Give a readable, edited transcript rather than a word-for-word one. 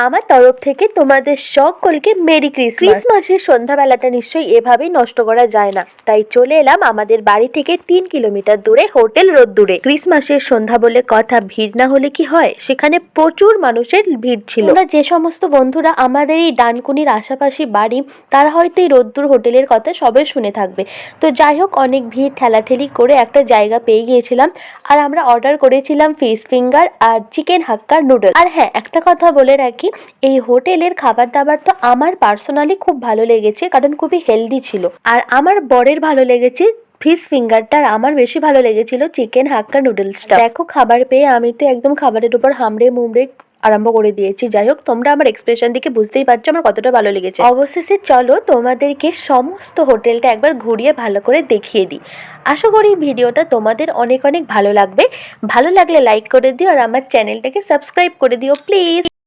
আমার তরফ থেকে তোমাদের সকলকে মেরি ক্রিসমাস। ক্রিসমাসের সন্ধ্যাবেলাটা নিশ্চয়ই এভাবেই নষ্ট করা যায় না, তাই চলে এলাম আমাদের বাড়ি থেকে 3 কিলোমিটার দূরে হোটেল রোদ্দুরে। ক্রিসমাসের সন্ধ্যা বলে কথা, ভিড় না হলে কি হয়, সেখানে প্রচুর মানুষের ভিড় ছিল। তোমরা যে সমস্ত বন্ধুরা আমাদের এই ডানকুনির আশেপাশে বাড়ি, তারা হয়তো এই রোদ্দুর হোটেলের কথা সবাই শুনে থাকবে। তো যাই হোক, অনেক ভিড় ঠেলাঠেলি করে একটা জায়গা পেয়ে গিয়েছিলাম, আর আমরা অর্ডার করেছিলাম ফিশ ফিঙ্গার আর চিকেন হাক্কা নুডলস। আর হ্যাঁ, একটা কথা বলে রাখি, এই হোটেলের খাবার দাবার তো আমার পার্সোনালি খুব ভালো লেগেছে, কারণ খুবই হেলদি ছিল। আর আমার বরের ভালো লেগেছে ফিশ ফিঙ্গারটা, আর আমার বেশি ভালো লেগেছিল চিকেন হাক্কা নুডলসটা। দেখো, খাবার পেয়ে আমি তো একদম খাবারের উপর হামড়ে মুমড়ে আরম্ভ করে দিয়েছি। যাই হোক, তোমরা আমার এক্সপ্রেশন দেখে বুঝতেই পারছো আমার কতটা ভালো লেগেছে। অবশেষে চলো তোমাদেরকে সমস্ত হোটেলটা একবার ঘুরিয়ে ভালো করে দেখিয়ে দিই। আশা করি ভিডিওটা তোমাদের অনেক অনেক ভালো লাগবে। ভালো লাগলে লাইক করে দিও, আর আমার চ্যানেলটাকে সাবস্ক্রাইব করে দিও প্লিজ।